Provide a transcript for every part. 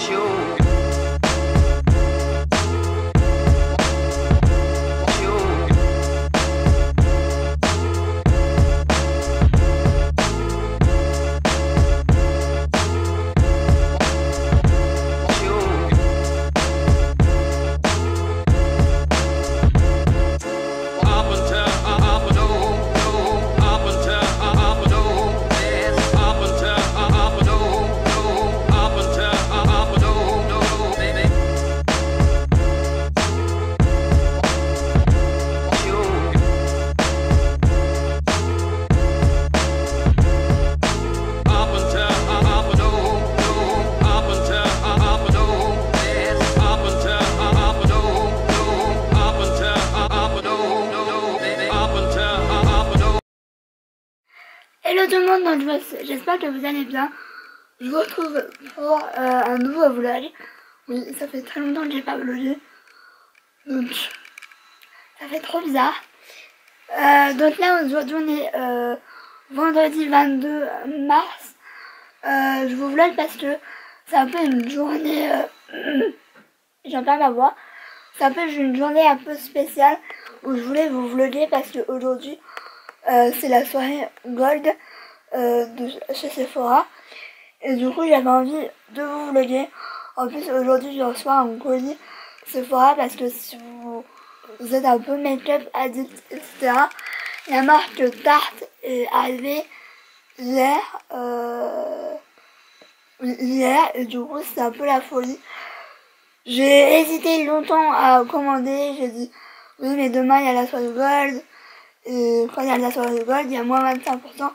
Hello tout le monde, donc j'espère que vous allez bien. Je vous retrouve pour un nouveau vlog. Oui, ça fait très longtemps que j'ai pas vlogué, donc ça fait trop bizarre. Donc là aujourd'hui on est vendredi 22 mars. Je vous vlog parce que c'est un peu une journée, j'entends ma voix, c'est un peu une journée un peu spéciale où je voulais vous vlogger parce que aujourd'hui c'est la soirée Gold chez Sephora. Et du coup j'avais envie de vous vlogger. En plus aujourd'hui je reçois un colis Sephora parce que si vous êtes un peu make-up addict, etc. La marque Tarte est arrivée hier. Et du coup c'est un peu la folie. J'ai hésité longtemps à commander. J'ai dit oui mais demain il y a la soirée Gold. Et quand il y a la soirée Gold, il y a moins 25%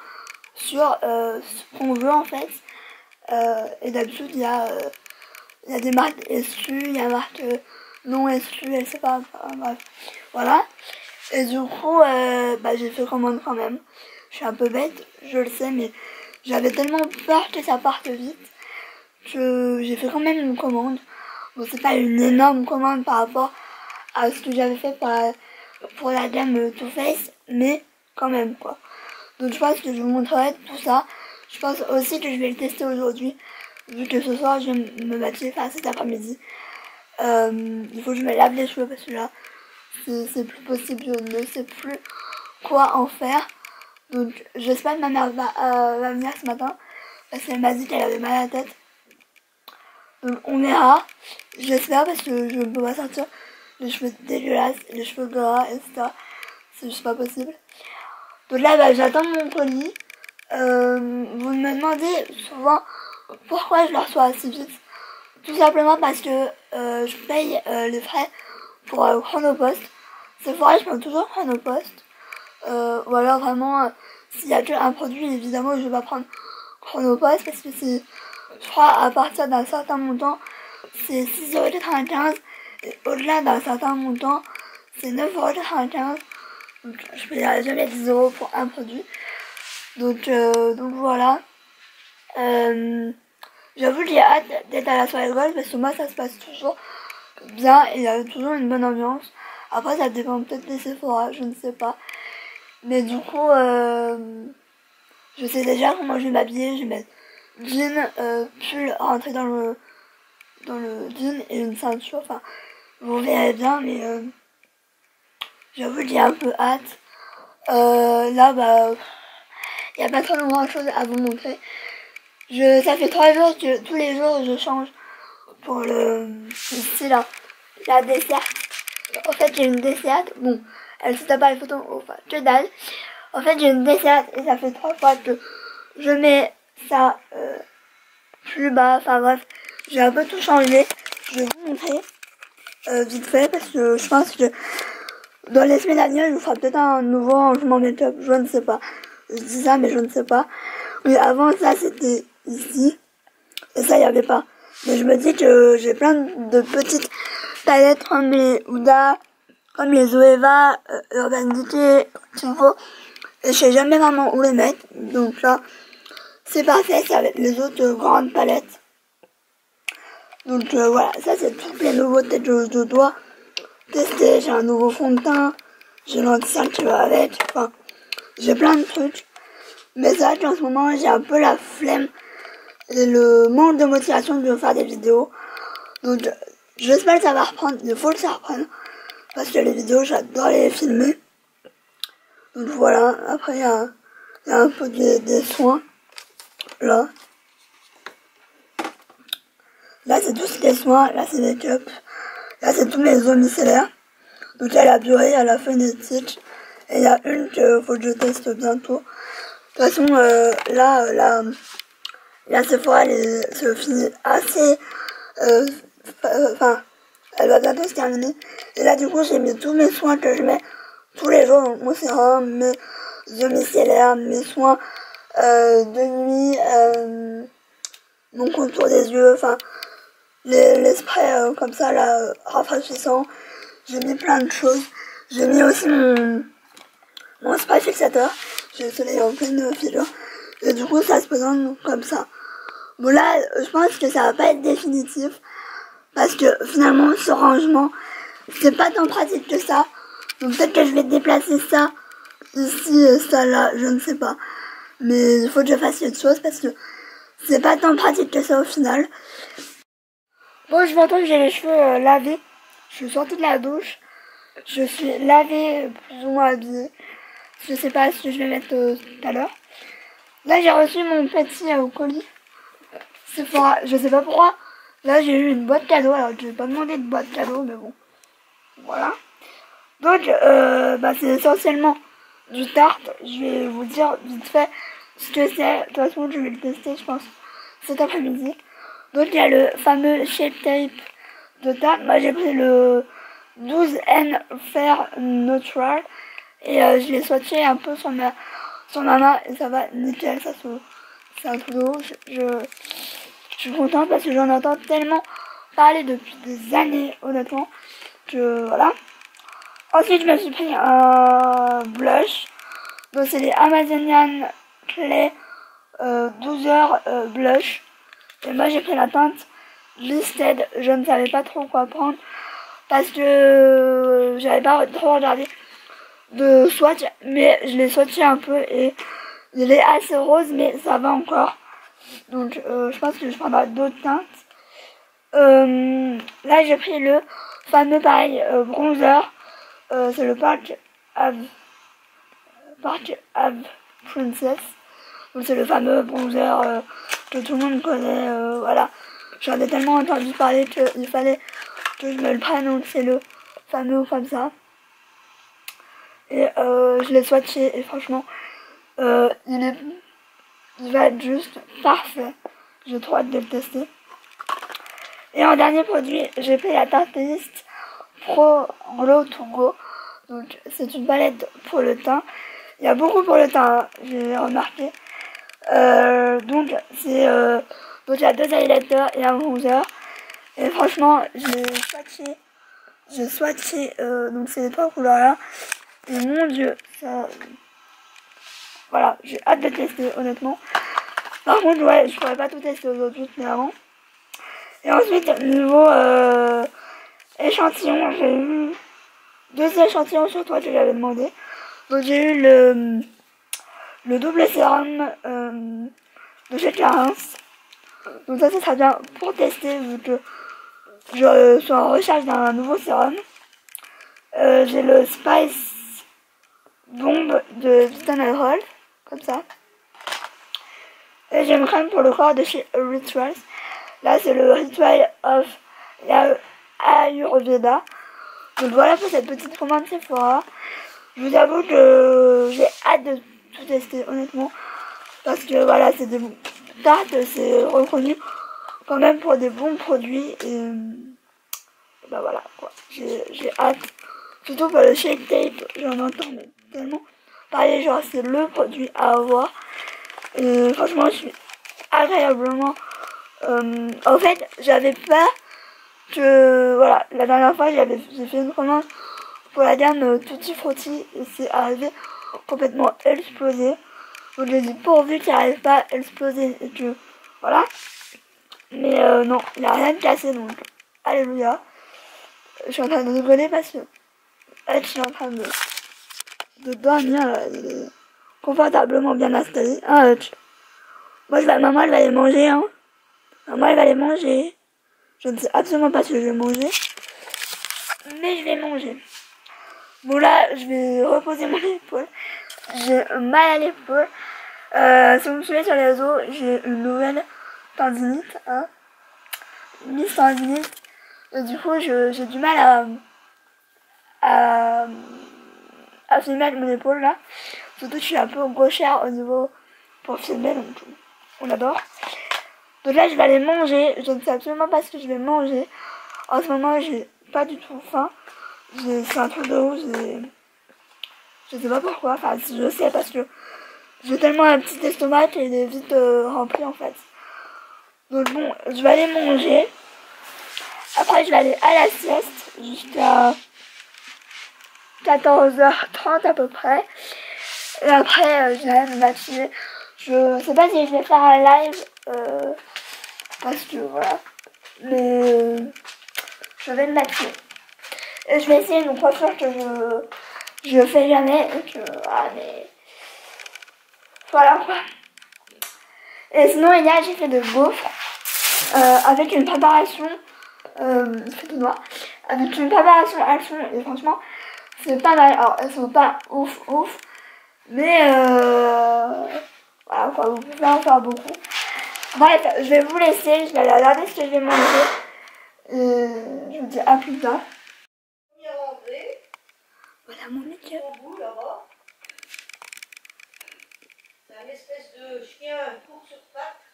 sur ce qu'on veut en fait. Et d'habitude, il y a des marques exclues, il y a des marques non exclues, je sais pas, enfin, bref. Voilà. Et du coup, j'ai fait commande quand même. Je suis un peu bête, je le sais, mais j'avais tellement peur que ça parte vite que j'ai fait quand même une commande. Bon, c'est pas une énorme commande par rapport à ce que j'avais fait pour la gamme Too Faced, mais quand même quoi. Donc je pense que je vous montrerai tout ça. Je pense aussi que je vais le tester aujourd'hui, vu que ce soir je vais me maquiller, enfin cet après-midi. Il faut que je me lave les cheveux parce que là c'est plus possible, je ne sais plus quoi en faire. Donc j'espère que ma mère va venir ce matin parce qu'elle m'a dit qu'elle avait mal à la tête. Donc on verra, j'espère, parce que je ne peux pas sortir les cheveux dégueulasses, les cheveux gras, etc. C'est juste pas possible. Donc là, j'attends mon colis. Vous me demandez souvent pourquoi je le reçois assez vite. Tout simplement parce que je paye les frais pour Chronopost. C'est vrai, je prends toujours Chronopost. Ou alors vraiment, s'il y a qu'un produit, évidemment, je vais pas prendre Chronopost parce que c'est, je crois, à partir d'un certain montant, c'est 6,95 €. Et au-delà d'un certain montant, c'est 9,95 €. Donc je paierai jamais 10 € pour un produit. Donc voilà. J'avoue que j'ai hâte d'être à la soirée Gold parce que moi ça se passe toujours bien et il y a toujours une bonne ambiance. Après ça dépend peut-être des Sephora, je ne sais pas. Mais du coup je sais déjà comment je vais m'habiller. Je vais mettre jean, pull rentré dans le jean et une ceinture. Enfin vous verrez bien, mais j'avoue que j'ai un peu hâte. Là, il n'y a pas trop grand chose à vous montrer. Ça fait 3 jours que tous les jours je change pour le style, la desserte. En fait, j'ai une desserte. Bon, elle se tape pas les photos, enfin, que dalle. En fait, j'ai une desserte et ça fait 3 fois que je mets ça plus bas. Enfin bref, j'ai un peu tout changé. Je vais vous montrer vite fait parce que je pense que dans les semaines à venir, il vous fera peut-être un nouveau rangement make-up, je ne sais pas. Je dis ça, mais je ne sais pas. Oui, avant ça, c'était ici. Et ça, il n'y avait pas. Mais je me dis que j'ai plein de petites palettes comme les Huda, comme les Zoeva, Urban Decay, Tivo. Et je sais jamais vraiment où les mettre. Donc là, c'est parfait, c'est avec les autres grandes palettes. Donc voilà, ça c'est toutes les nouveautés que je dois tester. J'ai un nouveau fond de teint, j'ai l'anti-cerne qui va avec, enfin j'ai plein de trucs, mais c'est vrai qu'en ce moment j'ai un peu la flemme et le manque de motivation de faire des vidéos. Donc j'espère que ça va reprendre, il faut que ça reprenne. Parce que les vidéos, j'adore les filmer. Donc voilà, après il y a un peu des soins. Là c'est tous les soins, là c'est les cups. Là c'est tous mes eaux micellaires. Donc il y a la biorée, il y a la phonétique. Et il y a une qu'il faut que je teste bientôt. De toute façon, la Sephora, elle se finit assez... Enfin, elle va bientôt se terminer. Et là, du coup, j'ai mis tous mes soins que je mets tous les jours. Donc, mon sérum, mes eaux micellaires, mes soins de nuit, mon contour des yeux, enfin, les sprays comme ça, là, rafraîchissants. J'ai mis plein de choses. J'ai mis aussi mon spray fixateur. J'ai le soleil en pleine figure. Et du coup, ça se présente comme ça. Bon, là, je pense que ça va pas être définitif. Parce que finalement, ce rangement, c'est pas tant pratique que ça. Donc peut-être que je vais déplacer ça ici, ça là, je ne sais pas. Mais il faut que je fasse autre chose parce que c'est pas tant pratique que ça au final. Bon, je m'entends que j'ai les cheveux lavés. Je suis sortie de la douche. Je suis lavée, plus ou moins habillée. Je sais pas ce que je vais mettre tout à l'heure. Là, j'ai reçu mon petit colis. Sephora, je sais pas pourquoi. Là, j'ai eu une boîte cadeau. Alors, je vais pas demander de boîte cadeau, mais bon. Voilà. Donc, c'est essentiellement du tarte. Je vais vous dire vite fait ce que c'est. De toute façon, je vais le tester, je pense, cet après-midi. Donc, il y a le fameux Shape Tape de tarte. Moi, j'ai pris le 12N Fair Neutral. Et je l'ai swatché un peu sur ma main. Et ça va nickel. C'est un truc de ouf. Je suis contente parce que j'en entends tellement parler depuis des années, honnêtement. Que voilà. Ensuite, je me suis pris un blush. Donc, c'est les Amazonian Clay 12 heures blush. Et moi, j'ai pris la teinte Listed. Je ne savais pas trop quoi prendre. Parce que j'avais pas trop regardé de swatch. Mais je l'ai swatché un peu et il est assez rose, mais ça va encore. Donc, je pense que je prendrai d'autres teintes. Là, j'ai pris le fameux, pareil, bronzer. C'est le Park Ave Princess. Donc, c'est le fameux bronzer que tout le monde connaît. Voilà. J'en ai tellement entendu parler qu'il fallait que je me le prenne. Donc, c'est le fameux comme ça. Et je l'ai swatché et franchement, il va être juste parfait. J'ai trop hâte de le tester. Et en dernier produit, j'ai pris la Tarteist Pro Glow to Go. Donc c'est une palette pour le teint. Il y a beaucoup pour le teint, hein, j'ai remarqué. Donc il y a 2 highlighters et un bronzer. Et franchement, j'ai swatché donc ces 3 couleurs là. Et mon dieu, ça... Voilà, j'ai hâte de tester honnêtement. Par contre, ouais, je pourrais pas tout tester aujourd'hui, clairement. Et ensuite, niveau échantillon, j'ai eu 2 échantillons sur 3 que j'avais demandé. Donc j'ai eu le double sérum de chez Clarins. Donc ça sera bien pour tester vu que je suis en recherche d'un nouveau sérum. J'ai le Spice Bomb de Vitamin Roll, comme ça. Et j'ai une crème pour le corps de chez Rituals. Là, c'est le Ritual of Ayurveda. Donc voilà pour cette petite commande Sephora. Je vous avoue que j'ai hâte de tout tester, honnêtement. Parce que voilà, c'est des tartes, c'est reconnu quand même pour des bons produits. Et bah voilà, quoi. J'ai hâte. Surtout pour le Shake Tape, j'en entends mais tellement parler, genre c'est le produit à avoir. Et franchement, je suis agréablement... en fait, j'avais peur que... Voilà, la dernière fois, j'ai fait une commande pour la gamme Tutti Frutti et c'est arrivé complètement explosé. Donc j'ai dit pourvu qu'il n'arrive pas à exploser et que... Voilà. Mais non, il n'y a rien de cassé, donc alléluia. Je suis en train de rigoler parce que... je suis en train de dormir, là, confortablement bien installé. Moi, maman, elle va aller manger, hein. Moi, elle va les manger. Je ne sais absolument pas ce que je vais manger. Mais je vais manger. Bon là, je vais reposer mon épaule. J'ai mal à l'épaule. Si vous me suivez sur les réseaux, j'ai une nouvelle tendinite. Hein. Une tendinite. Et du coup, j'ai du mal à filmer avec mon épaule là. Surtout que je suis un peu gauchère au niveau pour filmer, donc on adore. Donc là, je vais aller manger. Je ne sais absolument pas ce que je vais manger. En ce moment, j'ai pas du tout faim. C'est un truc de ouf. Je sais pas pourquoi. Enfin, si je sais, parce que j'ai tellement un petit estomac qu'il est vite rempli en fait. Donc bon, je vais aller manger. Après, je vais aller à la sieste jusqu'à 14h30 à peu près. Et après, je vais me maquiller. Je sais pas si je vais faire un live. Parce que voilà. Mais je vais me maquiller. Et je vais essayer une coiffure que je fais jamais. Et que, voilà, mais voilà quoi. Et sinon, hier, j'ai fait de gaufres avec une préparation fait noir. Avec une préparation elles sont, et franchement, c'est pas mal. Alors, elles sont pas ouf, mais voilà quoi, vous pouvez en faire beaucoup. Bref, je vais vous laisser, je vais aller regarder ce que je vais manger. Je vous dis à plus tard. Voilà mon make-up. C'est un espèce de chien court sur pattes.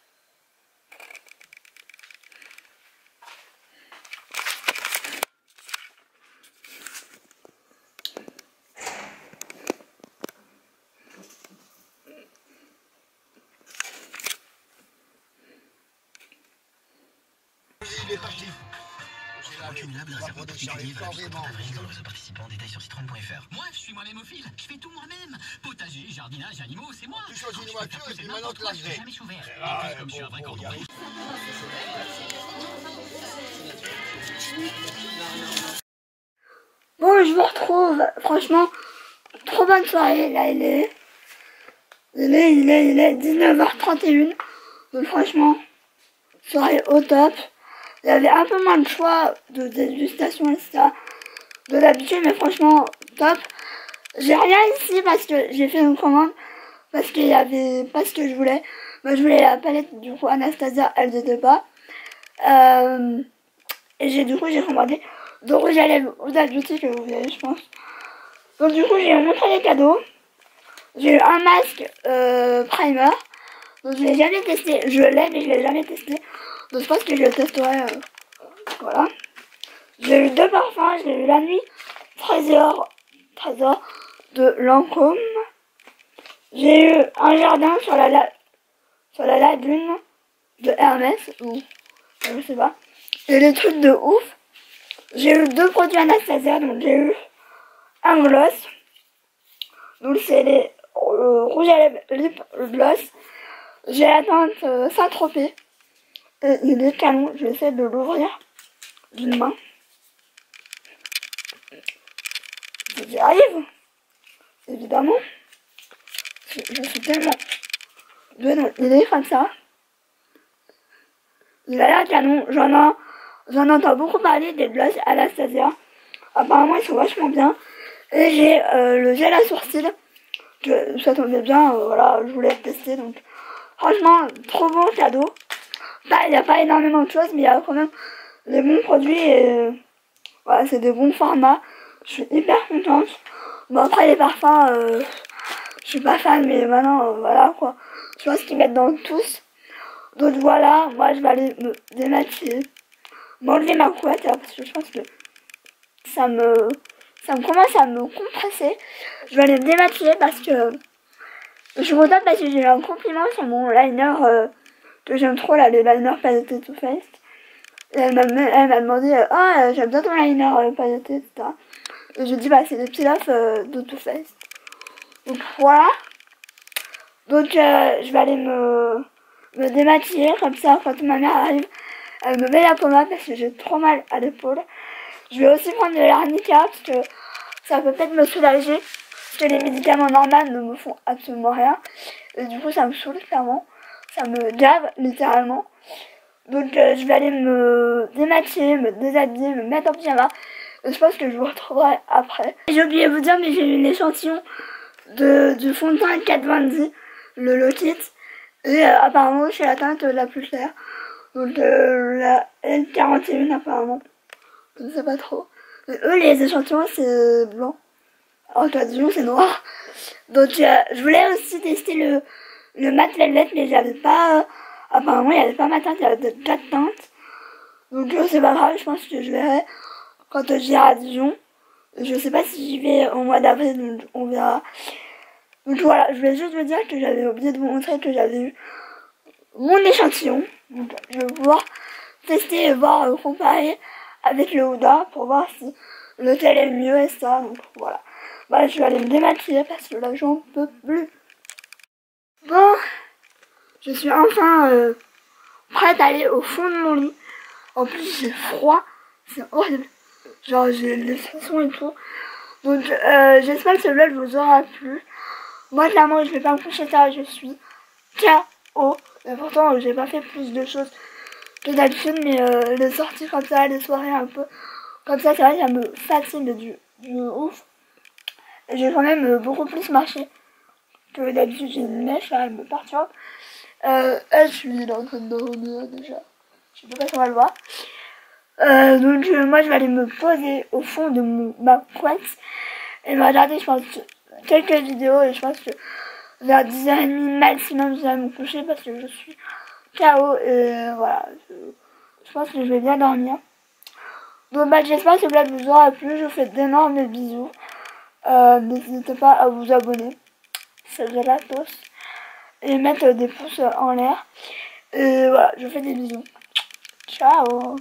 Il est parti. Cumulable, réserve particulier, valable jusqu'au 30 avril dans le réseau participant. Détails sur citron.fr. Moi, je suis moi-même au fil. Je fais tout moi-même. Potager, jardinage, animaux, c'est moi. Tu choisis une voiture et puis maintenant tu la Je grées. jamais ouvert. Ah, Comme je suis un vrai cordon. Bon, je vous retrouve. Franchement, trop bonne soirée. Là, il est 19h31. Donc franchement, soirée au top. Il y avait un peu moins de choix de dégustation, etc. de d'habitude, mais franchement, top. J'ai rien ici parce que j'ai fait une commande. Parce qu'il y avait pas ce que je voulais. Moi, je voulais la palette, du coup, Anastasia, elle n'était pas. Et du coup, j'ai commandé de rouge à lèvres Huda Beauty que vous verrez, je pense. Donc, du coup, j'ai montré les cadeaux. J'ai eu un masque primer. Donc, je l'ai jamais testé. Je l'ai, mais je l'ai jamais testé. Donc, je pense que je le testerai. Voilà. J'ai eu deux parfums. J'ai eu la nuit Trésor de Lancôme. J'ai eu un jardin sur la lagune de Hermès. Ou je sais pas. Et des trucs de ouf. J'ai eu deux produits Anastasia. Donc, j'ai eu un gloss. Donc, c'est les rouge à lèvres lip gloss. J'ai la teinte Saint-Tropez. Il est canon. Je vais essayer de l'ouvrir d'une main. J'y arrive. Évidemment. Je suis tellement douée. Il est comme ça. Il a l'air canon. J'en entends beaucoup parler des gloss Anastasia. Apparemment, ils sont vachement bien. Et j'ai le gel à sourcils. Ça tombait bien. Voilà, je voulais le tester. Donc, franchement, trop bon cadeau. Bah, il n'y a pas énormément de choses, mais il y a quand même des bons produits. Et voilà, c'est des bons formats. Je suis hyper contente. Bon, après, les parfums, je suis pas fan, mais maintenant, voilà quoi. Je vois ce qu'ils mettent dans tous. Donc voilà, moi je vais aller me démaquiller. M'enlever ma couette, là, parce que je pense que ça me commence à me compresser. Je vais aller me démaquiller parce que je suis contente parce que j'ai eu un compliment sur mon liner que j'aime trop, là, le liner pailleté Too Faced. Et elle m'a demandé, j'aime bien ton liner pailleté, etc. Et je dis, bah c'est des petits lafs de Too Faced. Donc voilà. Donc je vais aller me démaquiller comme ça quand ma mère arrive. Elle me met la pommade parce que j'ai trop mal à l'épaule. Je vais aussi prendre de l'arnica parce que ça peut peut-être me soulager. Parce que les médicaments normaux ne me font absolument rien. Et du coup ça me saoule clairement. Ça me gave littéralement. Donc je vais aller me démaquiller, me déshabiller, me mettre en pyjama. Je pense que je vous retrouverai après. J'ai oublié de vous dire, mais j'ai eu une échantillon du fond de teint 4,20, le Low Kit. Et apparemment c'est la teinte la plus chère. Donc la L41 apparemment. Je ne sais pas trop. Mais eux les échantillons c'est blanc. Alors que Dijon c'est noir. Donc je voulais aussi tester le mat velvet, mais j'avais pas. Apparemment il n'y avait pas ma teinte, il y avait 4 teintes. Donc c'est pas grave, je pense que je verrai quand j'irai à Dijon. Je sais pas si j'y vais au mois d'avril, donc on verra. Donc voilà, je voulais juste vous dire que j'avais oublié de vous montrer que j'avais eu mon échantillon. Donc je vais pouvoir tester et voir, comparer avec le Huda pour voir si lequel est le mieux et ça. Donc voilà. Bah je vais aller me démaquiller parce que là j'en peux plus. Bon, je suis enfin prête à aller au fond de mon lit. En plus j'ai froid, c'est horrible. Genre j'ai les frissons et tout. Donc j'espère que ce vlog vous aura plu. Moi clairement je vais pas me coucher tard, je suis KO. Et pourtant j'ai pas fait plus de choses que d'habitude, mais les sorties comme ça, les soirées un peu comme ça, c'est vrai que ça me fatigue du ouf. Et j'ai quand même beaucoup plus marché que d'habitude. J'ai une mèche là, elle me perturbe. Je suis en train de dormir déjà. Je sais pas si on va le voir. Donc moi je vais aller me poser au fond de ma couette et me regarder je pense quelques vidéos, et je pense que vers 10h30 maximum je vais me coucher parce que je suis KO et voilà, je pense que je vais bien dormir. Donc bah j'espère que ce vlog vous aura plu, je vous fais d'énormes bisous. N'hésitez pas à vous abonner, c'est gratos, et mettre des pouces en l'air. Et voilà, je vous fais des bisous. Ciao.